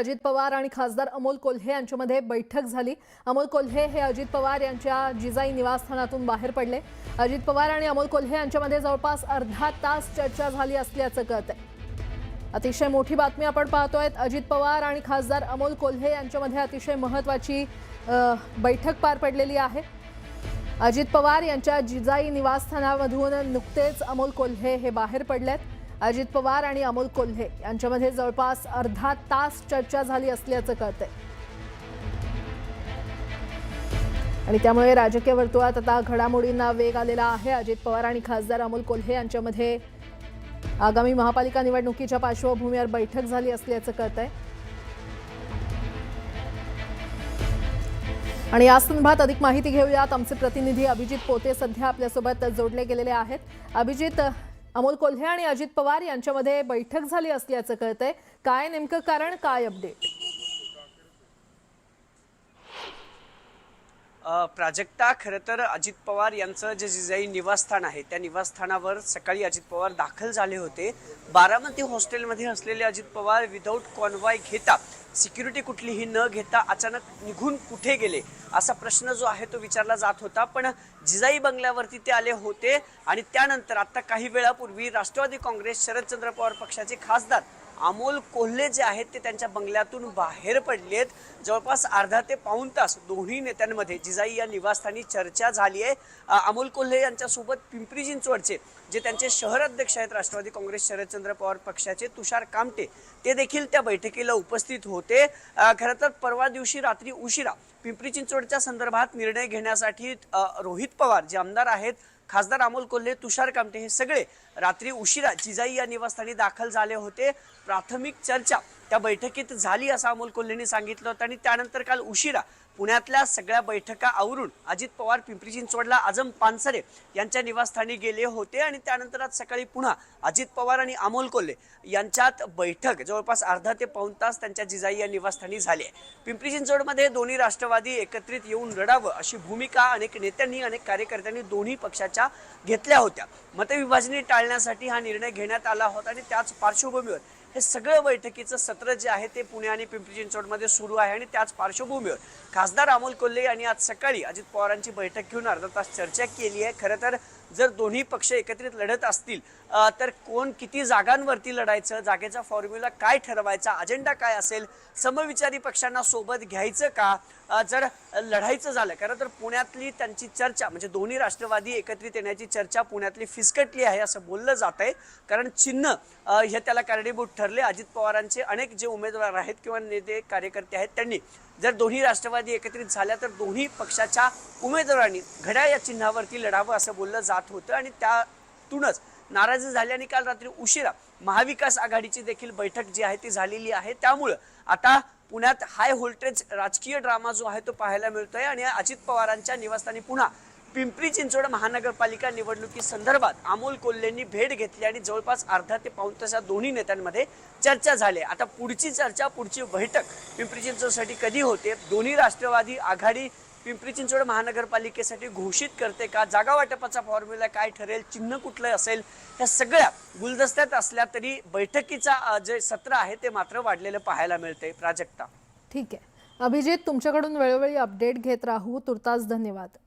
अजित पवार आणि खासदार अमोल कोल्हे यांच्यामध्ये बैठक झाली। अमोल कोल्हे हे अजित पवार यांच्या जिजाई निवासस्थानातून बाहेर पडले। अजित पवार आणि अमोल कोल्हे यांच्यामध्ये जवळपास अर्धा तास चर्चा झाली असल्याचं कळतंय। अतिशय मोठी बातमी आपण पाहतोय। अजित पवार आणि खासदार अमोल कोल्हे यांच्यामध्ये अतिशय महत्त्वाची बैठक पार पडलेली आहे। अजित पवार यांच्या जिजाई निवासस्थानामधून नुकतेच अमोल कोल्हे हे बाहेर पडलेत। अजित पवार आणि अमोल कोल्हे यांच्यामध्ये जवळपास अर्धा तास चर्चा झाली असल्याचं कळतंय आणि त्यामुळे राजकीय वर्तुळात आता घडामोडींना वेग आलेला आहे। अजित पवार आणि खासदार अमोल कोल्हे यांच्यामध्ये आगामी महापालिका निवडणुकीच्या पार्श्वभूमीवर बैठक झाली असल्याचं कळतंय आणि या संदर्भात अधिक माहिती घेऊयात। आमचे प्रतिनिधी अभिजित पोते सध्या आपल्यासोबत जोडले गेलेले आहेत। अभिजित, अमोल कोल्हे आणि अजित पवार यांच्यामध्ये बैठक झाली असल्याचं कळतंय, काय नेमकं कारण, काय अपडेट? प्राजक्ता, खरं तर अजित पवार यांचं जे जिजाई निवासस्थान आहे त्या निवासस्थानावर सकाळी अजित पवार दाखल झाले होते। बारामती हॉस्टेलमध्ये असलेले अजित पवार विदाऊट कॉन्वॉय घेता, सिक्युरिटी कुठलीही न घेता अचानक निघून कुठे गेले असा प्रश्न जो आहे तो विचारला जात होता। पण जिजाई बंगल्यावरती ते आले होते आणि त्यानंतर आता काही वेळापूर्वी राष्ट्रवादी काँग्रेस शरदचंद्र पवार पक्षाचे खासदार अमोल कोल्हे जे आहेत ते त्यांच्या बंगल्यातून बाहेर पडलेत। जवळपास अर्धा ते पाऊण तास दोन्ही नेत्यांमध्ये जिजाई या निवासस्थानी चर्चा झाली आहे। अमोल कोल्हे यांच्यासोबत पिंपरी चिंचवडचे जे त्यांचे शहर अध्यक्ष आहेत राष्ट्रवादी काँग्रेस शरदचंद्र पवार पक्षाचे तुषार कामटे, ते देखील त्या बैठकीला उपस्थित होते। खरं तर परवा दिवशी रात्री उशिरा पिंपरी चिंचवडच्या संदर्भात निर्णय घेण्यासाठी रोहित पवार जे आमदार आहेत, खासदार अमोल कोल्हे, तुषार कामटे हे सगळे रात्री उशिरा जिजाई या निवासस्थानी दाखल झाले होते। प्राथमिक चर्चा त्या बैठकीत झाली असं अमोल कोल्हेंनी सांगितलं होतं आणि त्यानंतर काल उशिरा पुण्यातल्या सगळ्या बैठका आवरून अजित पवार पिंपरी चिंचवडला आजम पानसरे यांच्या निवासस्थानी गेले होते आणि त्यानंतर आज सकाळी पुन्हा अजित पवार आणि अमोल कोल्हे यांच्यात बैठक जवळपास अर्धा ते पाऊण तास त्यांच्या जिजाई या निवासस्थानी झाली आहे। पिंपरी चिंचवडमध्ये दोन्ही राष्ट्रवादी एकत्रित येऊन लढावं अशी भूमिका अनेक नेत्यांनी, अनेक कार्यकर्त्यांनी दोन्ही पक्षाच्या घेतल्या होत्या। मतविभाजनी टाळण्यासाठी हा निर्णय घेण्यात आला होता आणि त्याच पार्श्वभूमीवर हे सगळं बैठकीचं सत्र जे आहे ते पुणे आणि पिंपरी चिंचवडमध्ये सुरू आहे आणि त्याच पार्श्वभूमीवर खासदार अमोल कोल्हे यांनी आज सकाळी अजित पवारांची बैठक घेऊन अर्धा तास चर्चा केली आहे। खरं तर जर दोन्ही पक्ष एकत्रित लढत असतील तर कोण किती जागांवरती लढायचं, जागेचा फॉर्म्युला काय ठरवायचा, अजेंडा काय असेल, समविचारी पक्षांना सोबत घ्यायचं का, जर लढायचं झालं खरं तर पुण्यातली त्यांची चर्चा म्हणजे दोन्ही राष्ट्रवादी एकत्रित येण्याची चर्चा पुण्यातली फिसकटली आहे असं बोललं जात आहे। कारण चिन्ह हे त्याला कारणीभूत ठरले। अजित पवारांचे अनेक जे उमेदवार आहेत किंवा नेते कार्यकर्ते आहेत त्यांनी जर दोन्ही राष्ट्रवादी एकत्रित झाल्या तर दोन्ही पक्षाच्या उमेदवारांनी घड्याळ या चिन्हावरती लढावं असं बोललं जात होतं आणि त्यातूनच नाराजी झाली आणि काल रात्री उशिरा महाविकास आघाडीची देखील बैठक जी आहे ती झालेली आहे। त्यामुळं आता पुण्यात हाय व्होल्टेज राजकीय ड्रामा जो आहे तो पाहायला मिळतोय आणि अजित पवारांच्या निवासस्थानी पुन्हा पिंपरी चिंचवड महानगरपालिका निवडणुकी संदर्भात अमोल कोल्हेंनी भेट घेतली आणि जवळपास अर्धा ते पाऊण तास दोन्ही नेत्यांमध्ये चर्चा झाली। आता पुढची चर्चा, पुढची बैठक पिंपरी चिंचवडसाठी कधी होते, दोन्ही राष्ट्रवादी आघाडी पिंपरी चिंचवड महानगरपालिकेसाठी घोषित करते का, जागा वाटपाचा फॉर्म्युला काय ठरेल, चिन्ह कुठलं असेल, या सगळ्या गुलदस्त्यात असल्या तरी बैठकीचा जे सत्र आहे ते मात्र वाढलेलं पाहायला मिळते। प्राजक्ता, ठीक आहे अभिजित, तुमच्याकडून वेळोवेळी अपडेट घेत राहू। तुर्तास धन्यवाद।